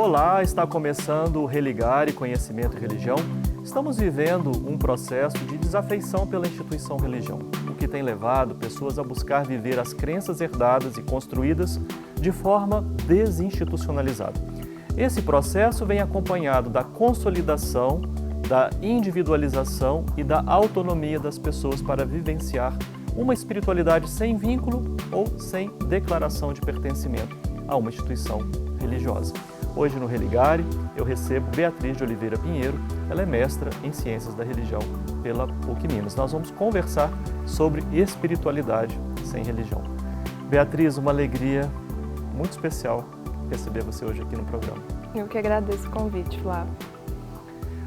Olá, está começando o Religar e Conhecimento e Religião. Estamos vivendo um processo de desafeição pela instituição religião, o que tem levado pessoas a buscar viver as crenças herdadas e construídas de forma desinstitucionalizada. Esse processo vem acompanhado da consolidação, da individualização e da autonomia das pessoas para vivenciar uma espiritualidade sem vínculo ou sem declaração de pertencimento a uma instituição religiosa. Hoje no Religare eu recebo Beatriz de Oliveira Pinheiro, ela é mestra em Ciências da Religião pela PUC Minas. Nós vamos conversar sobre espiritualidade sem religião. Beatriz, uma alegria muito especial receber você hoje aqui no programa. Eu que agradeço o convite, Flávio.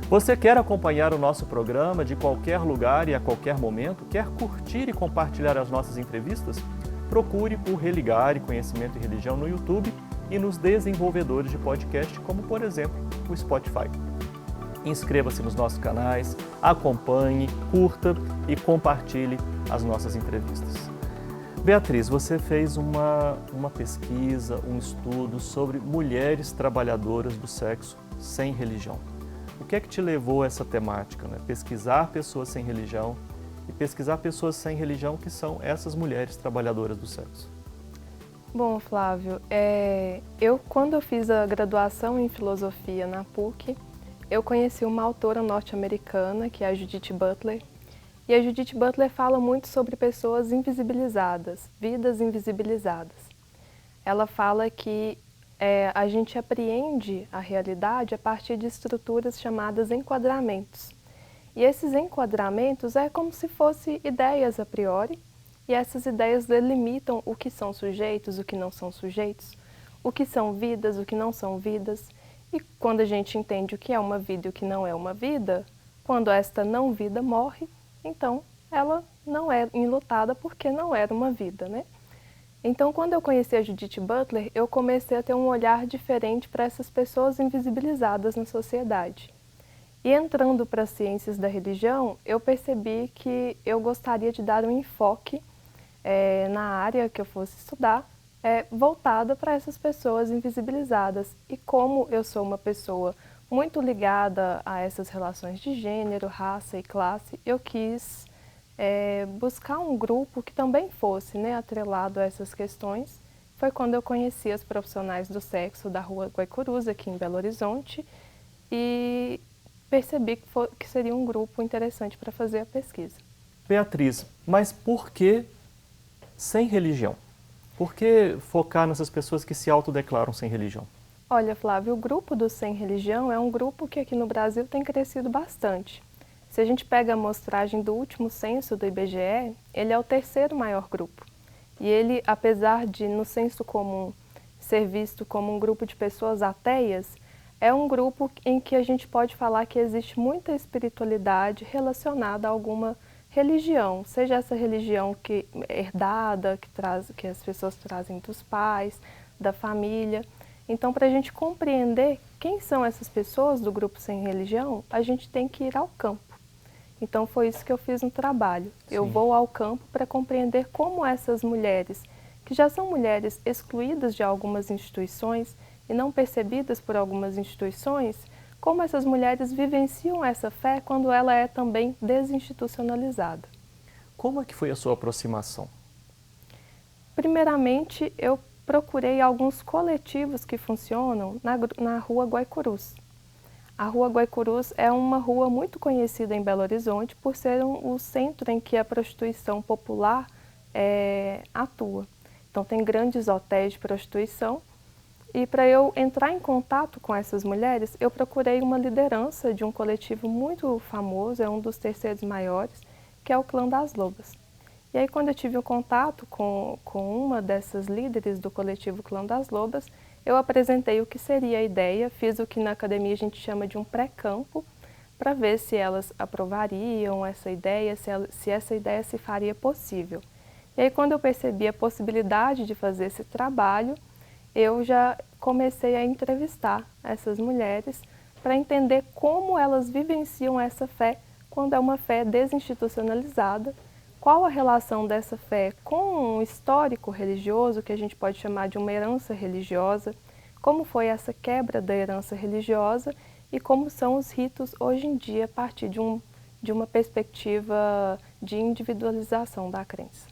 Você quer acompanhar o nosso programa de qualquer lugar e a qualquer momento? Quer curtir e compartilhar as nossas entrevistas? Procure por Religare, Conhecimento e Religião no YouTube e nos desenvolvedores de podcast, como por exemplo o Spotify. Inscreva-se nos nossos canais, acompanhe, curta e compartilhe as nossas entrevistas. Beatriz, você fez uma pesquisa, um estudo sobre mulheres trabalhadoras do sexo sem religião. O que é que te levou a essa temática, né? Pesquisar pessoas sem religião e pesquisar pessoas sem religião que são essas mulheres trabalhadoras do sexo? Bom, Flávio, quando eu fiz a graduação em filosofia na PUC, eu conheci uma autora norte-americana, que é a Judith Butler, e a Judith Butler fala muito sobre pessoas invisibilizadas, vidas invisibilizadas. Ela fala que a gente apreende a realidade a partir de estruturas chamadas enquadramentos. E esses enquadramentos é como se fossem ideias a priori, e essas ideias delimitam o que são sujeitos, o que não são sujeitos, o que são vidas, o que não são vidas. E quando a gente entende o que é uma vida e o que não é uma vida, quando esta não vida morre, então ela não é enlutada porque não era uma vida, né? Então, quando eu conheci a Judith Butler, eu comecei a ter um olhar diferente para essas pessoas invisibilizadas na sociedade. E entrando para as ciências da religião, eu percebi que eu gostaria de dar um enfoque na área que eu fosse estudar, voltada para essas pessoas invisibilizadas. E como eu sou uma pessoa muito ligada a essas relações de gênero, raça e classe, eu quis buscar um grupo que também fosse, né, atrelado a essas questões. Foi quando eu conheci as profissionais do sexo da Rua Guaicurus, aqui em Belo Horizonte, e percebi que seria um grupo interessante para fazer a pesquisa. Beatriz, mas por que sem religião? Por que focar nessas pessoas que se autodeclaram sem religião? Olha, Flávio, o grupo do Sem Religião é um grupo que aqui no Brasil tem crescido bastante. Se a gente pega a amostragem do último censo do IBGE, ele é o terceiro maior grupo. E ele, apesar de no senso comum ser visto como um grupo de pessoas ateias, é um grupo em que a gente pode falar que existe muita espiritualidade relacionada a alguma religião, seja essa religião que herdada, que as pessoas trazem dos pais, da família. Então, para a gente compreender quem são essas pessoas do grupo sem religião, a gente tem que ir ao campo. Então, foi isso que eu fiz no trabalho. Sim. Eu vou ao campo para compreender como essas mulheres, que já são mulheres excluídas de algumas instituições e não percebidas por algumas instituições, como essas mulheres vivenciam essa fé quando ela é também desinstitucionalizada. Como é que foi a sua aproximação? Primeiramente, eu procurei alguns coletivos que funcionam na Rua Guaicurus. A Rua Guaicurus é uma rua muito conhecida em Belo Horizonte por ser o centro em que a prostituição popular atua. Então, tem grandes hotéis de prostituição. E para eu entrar em contato com essas mulheres, eu procurei uma liderança de um coletivo muito famoso, é um dos terceiros maiores, que é o Clã das Lobas. E aí, quando eu tive um contato com uma dessas líderes do coletivo Clã das Lobas, eu apresentei o que seria a ideia, fiz o que na academia a gente chama de um pré-campo, para ver se elas aprovariam essa ideia, se essa ideia se faria possível. E aí, quando eu percebi a possibilidade de fazer esse trabalho, eu já comecei a entrevistar essas mulheres para entender como elas vivenciam essa fé quando é uma fé desinstitucionalizada, qual a relação dessa fé com um histórico religioso, que a gente pode chamar de uma herança religiosa, como foi essa quebra da herança religiosa e como são os ritos hoje em dia a partir de uma perspectiva de individualização da crença.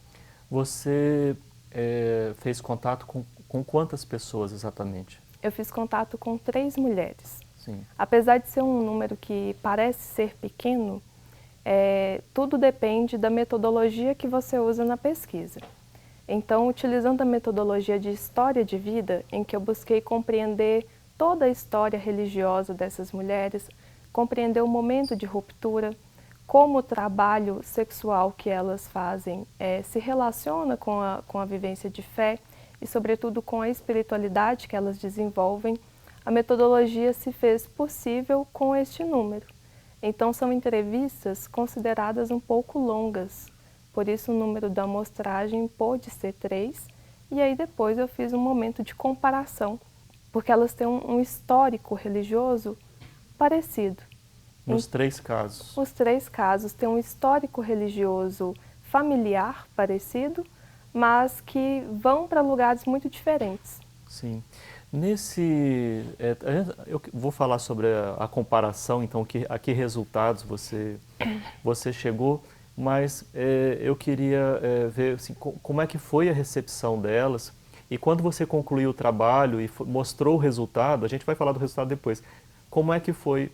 Você fez contato com quantas pessoas exatamente? Eu fiz contato com 3 mulheres. Sim. Apesar de ser um número que parece ser pequeno, tudo depende da metodologia que você usa na pesquisa. Então, utilizando a metodologia de história de vida, em que eu busquei compreender toda a história religiosa dessas mulheres, compreender o momento de ruptura, como o trabalho sexual que elas fazem se relaciona com a vivência de fé e, sobretudo, com a espiritualidade que elas desenvolvem, a metodologia se fez possível com este número. Então, são entrevistas consideradas um pouco longas, por isso o número da amostragem pôde ser 3, e aí depois eu fiz um momento de comparação, porque elas têm um histórico religioso parecido. Nos 3 casos? Os 3 casos têm um histórico religioso familiar parecido, mas que vão para lugares muito diferentes. Sim. Eu vou falar sobre a comparação, então, a que resultados você chegou, mas eu queria ver assim, como é que foi a recepção delas, e quando você concluiu o trabalho e mostrou o resultado, a gente vai falar do resultado depois, como é que foi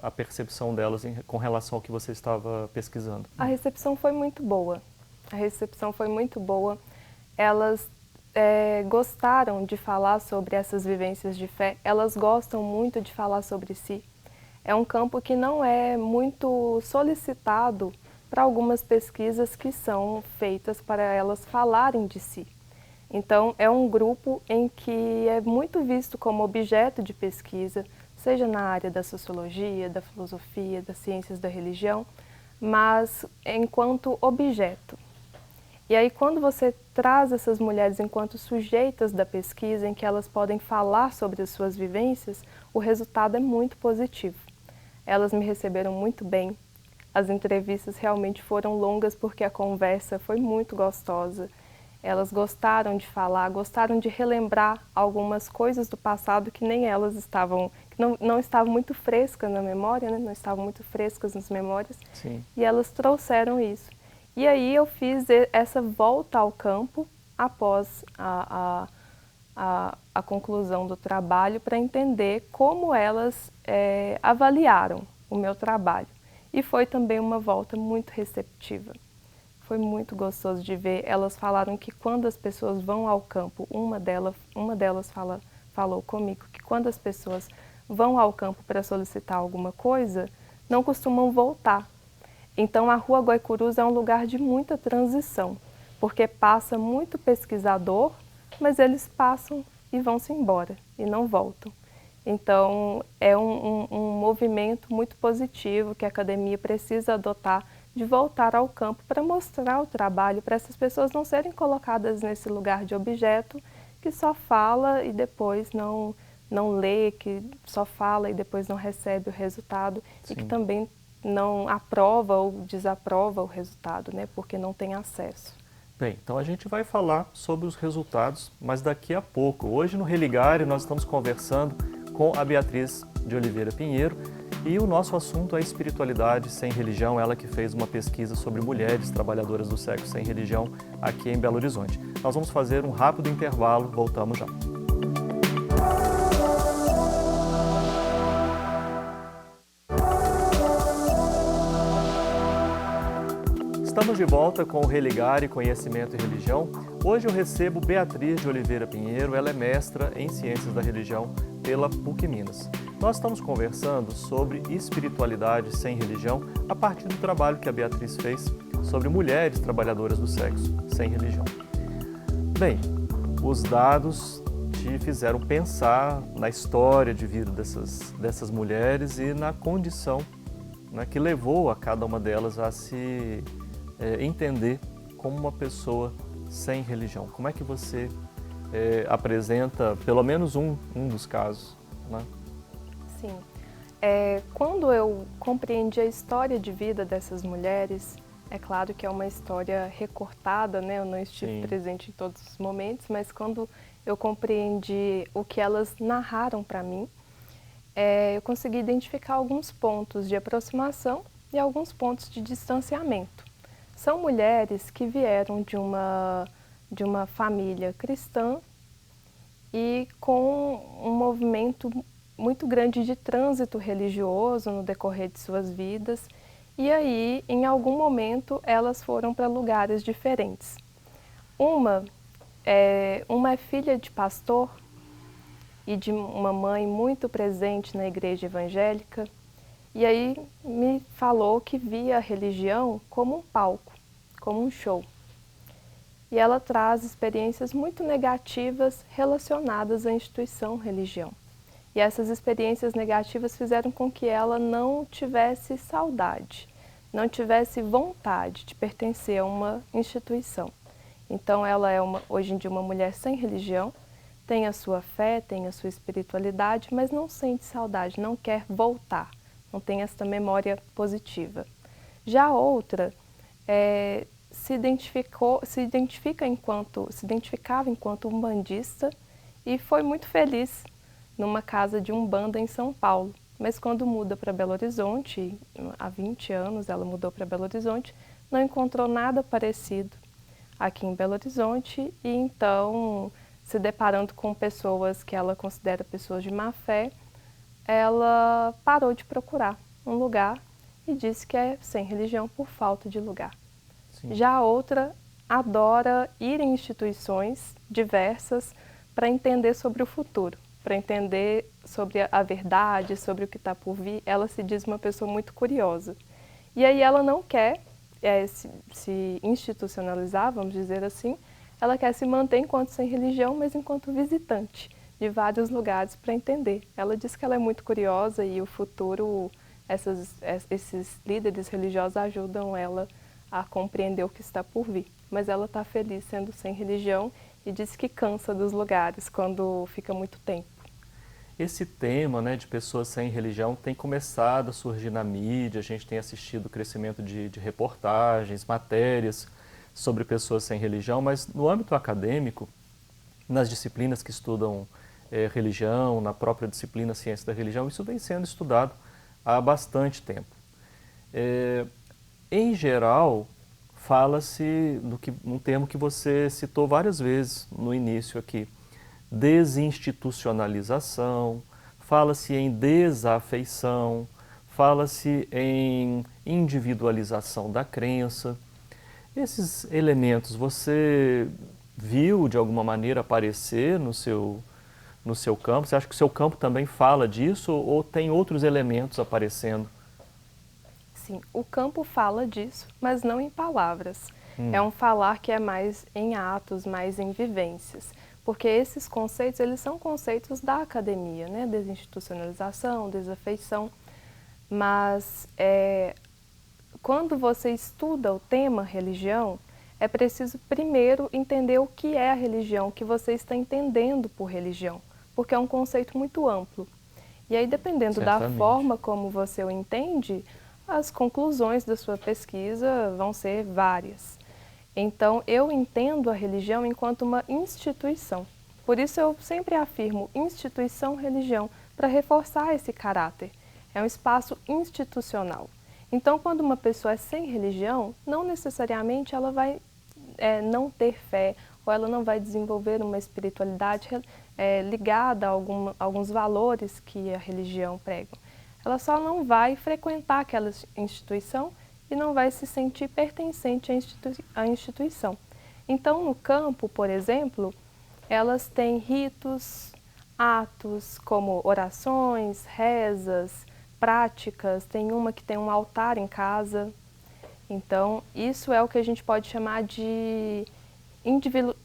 a percepção delas com relação ao que você estava pesquisando? A recepção foi muito boa. A recepção foi muito boa. Elas gostaram de falar sobre essas vivências de fé, elas gostam muito de falar sobre si. É um campo que não é muito solicitado para algumas pesquisas que são feitas para elas falarem de si. Então, é um grupo em que é muito visto como objeto de pesquisa, seja na área da sociologia, da filosofia, das ciências da religião, mas enquanto objeto. E aí, quando você traz essas mulheres enquanto sujeitas da pesquisa, em que elas podem falar sobre as suas vivências, o resultado é muito positivo. Elas me receberam muito bem. As entrevistas realmente foram longas porque a conversa foi muito gostosa. Elas gostaram de falar, gostaram de relembrar algumas coisas do passado que nem elas estavam, que não estavam muito frescas na memória, né? Não estavam muito frescas nas memórias. Sim. E elas trouxeram isso. E aí eu fiz essa volta ao campo após a conclusão do trabalho para entender como elas avaliaram o meu trabalho. E foi também uma volta muito receptiva. Foi muito gostoso de ver. Elas falaram que quando as pessoas vão ao campo, uma delas falou comigo que quando as pessoas vão ao campo para solicitar alguma coisa, não costumam voltar. Então, a Rua Guaicurus é um lugar de muita transição, porque passa muito pesquisador, mas eles passam e vão-se embora, e não voltam. Então, é um movimento muito positivo que a academia precisa adotar, de voltar ao campo para mostrar o trabalho, para essas pessoas não serem colocadas nesse lugar de objeto que só fala e depois não lê, que só fala e depois não recebe o resultado. Sim. E que também não aprova ou desaprova o resultado, né, porque não tem acesso. Bem, então a gente vai falar sobre os resultados, mas daqui a pouco. Hoje no Religare nós estamos conversando com a Beatriz de Oliveira Pinheiro e o nosso assunto é espiritualidade sem religião, ela que fez uma pesquisa sobre mulheres trabalhadoras do sexo sem religião aqui em Belo Horizonte. Nós vamos fazer um rápido intervalo, voltamos já. Estamos de volta com o Religare Conhecimento e Religião. Hoje eu recebo Beatriz de Oliveira Pinheiro, ela é mestra em Ciências da Religião pela PUC Minas. Nós estamos conversando sobre espiritualidade sem religião a partir do trabalho que a Beatriz fez sobre mulheres trabalhadoras do sexo sem religião. Bem, os dados te fizeram pensar na história de vida dessas mulheres e na condição, né, que levou a cada uma delas a se entender como uma pessoa sem religião. Como é que você apresenta pelo menos um dos casos, né? Sim. Quando eu compreendi a história de vida dessas mulheres, é claro que é uma história recortada, né? Eu não estive presente em todos os momentos, mas quando eu compreendi o que elas narraram para mim, eu consegui identificar alguns pontos de aproximação e alguns pontos de distanciamento. São mulheres que vieram de uma família cristã e com um movimento muito grande de trânsito religioso no decorrer de suas vidas. E aí, em algum momento, elas foram para lugares diferentes. Uma é filha de pastor e de uma mãe muito presente na igreja evangélica. E aí me falou que via a religião como um palco, como um show. E ela traz experiências muito negativas relacionadas à instituição religião. E essas experiências negativas fizeram com que ela não tivesse saudade, não tivesse vontade de pertencer a uma instituição. Então ela é hoje em dia uma mulher sem religião, tem a sua fé, tem a sua espiritualidade, mas não sente saudade, não quer voltar, não tem essa memória positiva. Já a outra se identificava enquanto umbandista e foi muito feliz numa casa de umbanda em São Paulo. Mas quando muda para Belo Horizonte, há 20 anos ela mudou para Belo Horizonte, não encontrou nada parecido aqui em Belo Horizonte e então, se deparando com pessoas que ela considera pessoas de má fé, ela parou de procurar um lugar e disse que é sem religião por falta de lugar. Sim. Já a outra adora ir em instituições diversas para entender sobre o futuro, para entender sobre a verdade, sobre o que está por vir. Ela se diz uma pessoa muito curiosa. E aí ela não quer se institucionalizar, vamos dizer assim, ela quer se manter enquanto sem religião, mas enquanto visitante de vários lugares para entender. Ela diz que ela é muito curiosa e o futuro, esses líderes religiosos ajudam ela a compreender o que está por vir. Mas ela está feliz sendo sem religião e diz que cansa dos lugares quando fica muito tempo. Esse tema, né, de pessoas sem religião tem começado a surgir na mídia, a gente tem assistido o crescimento de reportagens, matérias sobre pessoas sem religião, mas no âmbito acadêmico, nas disciplinas que estudam religião, na própria disciplina ciência da religião, isso vem sendo estudado há bastante tempo. Em geral, fala-se num termo que você citou várias vezes no início aqui, desinstitucionalização, fala-se em desafeição, fala-se em individualização da crença. Esses elementos você viu de alguma maneira aparecer no seu campo? Você acha que o seu campo também fala disso ou tem outros elementos aparecendo? Sim, o campo fala disso, mas não em palavras. É um falar que é mais em atos, mais em vivências. Porque esses conceitos, eles são conceitos da academia, né? Desinstitucionalização, desafeição. Mas quando você estuda o tema religião, é preciso primeiro entender o que é a religião, o que você está entendendo por religião. Porque é um conceito muito amplo. E aí, dependendo da forma como você o entende, as conclusões da sua pesquisa vão ser várias. Então, eu entendo a religião enquanto uma instituição. Por isso, eu sempre afirmo instituição-religião, para reforçar esse caráter. É um espaço institucional. Então, quando uma pessoa é sem religião, não necessariamente ela vai não ter fé, ou ela não vai desenvolver uma espiritualidade ligada a alguns valores que a religião prega. Ela só não vai frequentar aquela instituição e não vai se sentir pertencente à instituição. Então, no campo, por exemplo, elas têm ritos, atos como orações, rezas, práticas. Tem uma que tem um altar em casa. Então, isso é o que a gente pode chamar de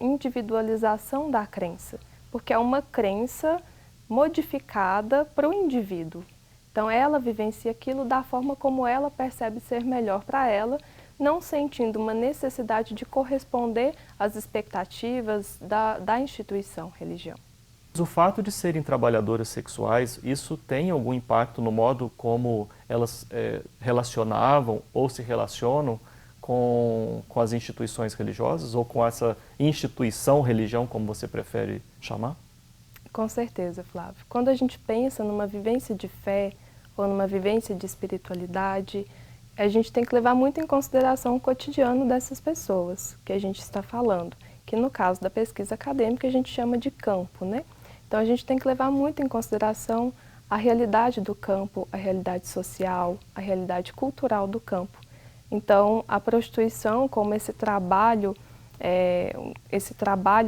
individualização da crença, porque é uma crença modificada para o indivíduo. Então, ela vivencia aquilo da forma como ela percebe ser melhor para ela, não sentindo uma necessidade de corresponder às expectativas da instituição religião. O fato de serem trabalhadoras sexuais, isso tem algum impacto no modo como elas relacionavam ou se relacionam com as instituições religiosas ou com essa instituição religião, como você prefere chamar? Com certeza, Flávio. Quando a gente pensa numa vivência de fé ou numa vivência de espiritualidade, a gente tem que levar muito em consideração o cotidiano dessas pessoas que a gente está falando, que no caso da pesquisa acadêmica a gente chama de campo, né? Então a gente tem que levar muito em consideração a realidade do campo, a realidade social, a realidade cultural do campo. Então a prostituição, como esse trabalho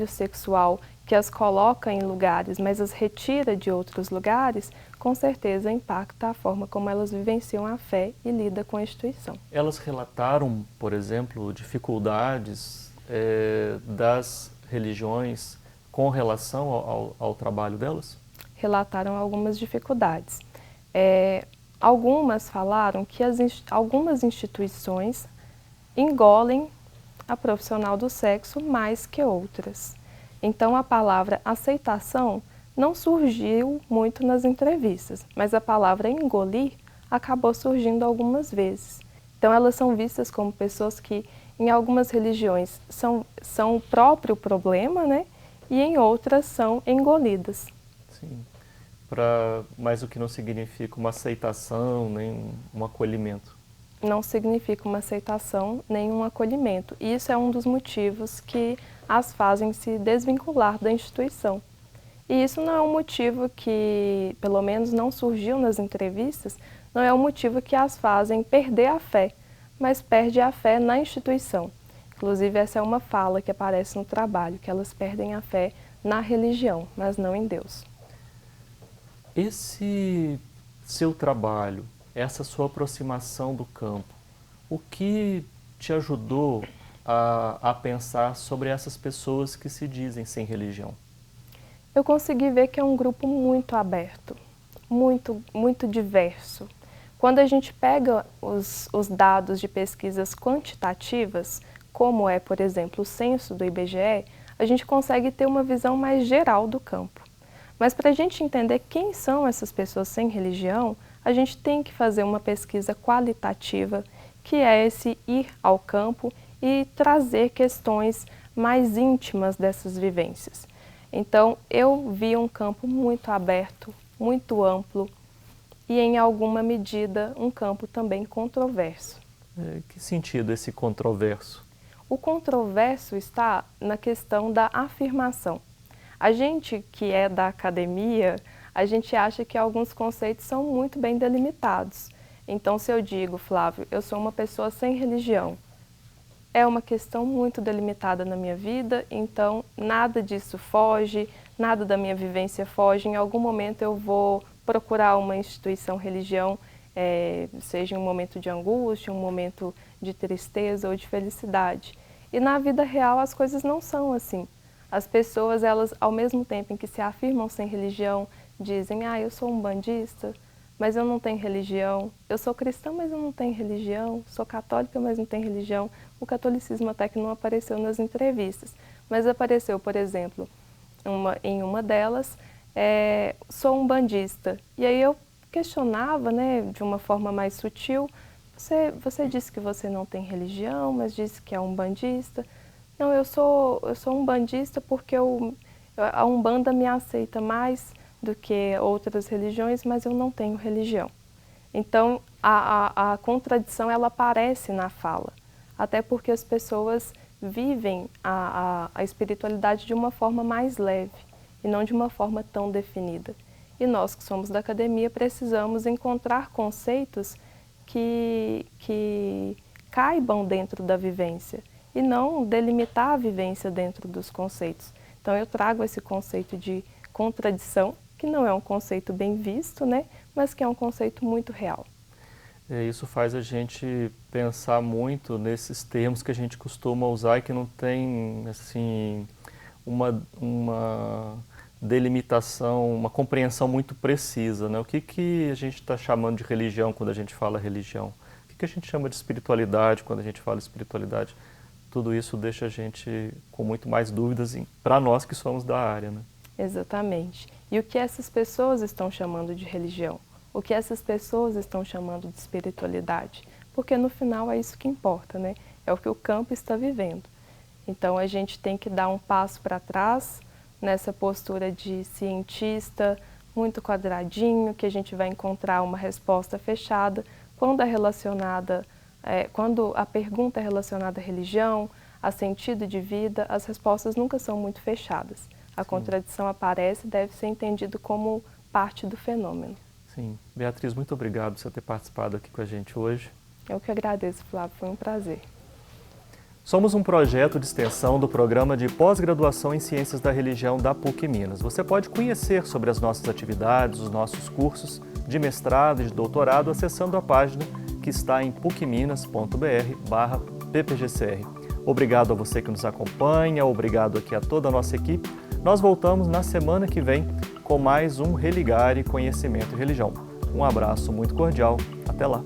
sexual que as coloca em lugares, mas as retira de outros lugares, com certeza impacta a forma como elas vivenciam a fé e lidam com a instituição. Elas relataram, por exemplo, dificuldades das religiões com relação ao trabalho delas? Relataram algumas dificuldades. Algumas falaram que algumas instituições engolem a profissional do sexo mais que outras. Então, a palavra aceitação não surgiu muito nas entrevistas, mas a palavra engolir acabou surgindo algumas vezes. Então, elas são vistas como pessoas que, em algumas religiões, são o próprio problema, né? E em outras são engolidas. Sim, mas o que não significa uma aceitação, nem um acolhimento. Não significa uma aceitação nem um acolhimento. E isso é um dos motivos que as fazem se desvincular da instituição. E isso não é um motivo que, pelo menos não surgiu nas entrevistas, não é um motivo que as fazem perder a fé, mas perde a fé na instituição. Inclusive, essa é uma fala que aparece no trabalho, que elas perdem a fé na religião, mas não em Deus. Esse seu trabalho, essa sua aproximação do campo, o que te ajudou a pensar sobre essas pessoas que se dizem sem religião? Eu consegui ver que é um grupo muito aberto, muito diverso. Quando a gente pega os dados de pesquisas quantitativas, como é, por exemplo, o censo do IBGE, a gente consegue ter uma visão mais geral do campo. Mas para a gente entender quem são essas pessoas sem religião, a gente tem que fazer uma pesquisa qualitativa, que é esse ir ao campo e trazer questões mais íntimas dessas vivências. Então, eu vi um campo muito aberto, muito amplo e, em alguma medida, um campo também controverso. Que sentido esse controverso? O controverso está na questão da afirmação. A gente que é da academia, a gente acha que alguns conceitos são muito bem delimitados. Então, se eu digo, Flávio, eu sou uma pessoa sem religião, é uma questão muito delimitada na minha vida, então nada disso foge, nada da minha vivência foge. Em algum momento eu vou procurar uma instituição religião, seja em um momento de angústia, um momento de tristeza ou de felicidade. E na vida real as coisas não são assim. As pessoas, elas, ao mesmo tempo em que se afirmam sem religião, dizem, eu sou um bandista, mas eu não tenho religião. Eu sou cristã, mas eu não tenho religião. Sou católica, mas não tenho religião. O catolicismo até que não apareceu nas entrevistas, mas apareceu, por exemplo, em uma delas, sou um bandista. E aí eu questionava, né, de uma forma mais sutil, você disse que você não tem religião, mas disse que é um bandista. Não, eu sou um bandista porque a Umbanda me aceita mais do que outras religiões, mas eu não tenho religião. Então, a contradição, ela aparece na fala, até porque as pessoas vivem a espiritualidade de uma forma mais leve e não de uma forma tão definida. E nós que somos da academia precisamos encontrar conceitos que caibam dentro da vivência e não delimitar a vivência dentro dos conceitos. Então eu trago esse conceito de contradição, que não é um conceito bem visto, né, mas que é um conceito muito real. Isso faz a gente pensar muito nesses termos que a gente costuma usar e que não tem assim, uma delimitação, uma compreensão muito precisa, né? O que a gente está chamando de religião quando a gente fala religião? O que a gente chama de espiritualidade quando a gente fala espiritualidade? Tudo isso deixa a gente com muito mais dúvidas para nós que somos da área, né? Exatamente. E o que essas pessoas estão chamando de religião? O que essas pessoas estão chamando de espiritualidade? Porque no final é isso que importa, né? é o que o campo está vivendo. Então a gente tem que dar um passo para trás nessa postura de cientista muito quadradinho, que a gente vai encontrar uma resposta fechada. Quando a pergunta é relacionada à religião, a sentido de vida, as respostas nunca são muito fechadas. A contradição aparece e deve ser entendido como parte do fenômeno. Sim. Beatriz, muito obrigado por você ter participado aqui com a gente hoje. Eu que agradeço, Flávio, foi um prazer. Somos um projeto de extensão do Programa de Pós-Graduação em Ciências da Religião da PUC Minas. Você pode conhecer sobre as nossas atividades, os nossos cursos de mestrado e de doutorado acessando a página que está em pucminas.br/ppgcr. Obrigado a você que nos acompanha, obrigado aqui a toda a nossa equipe. Nós voltamos na semana que vem com mais um Religare Conhecimento e Religião. Um abraço muito cordial, até lá!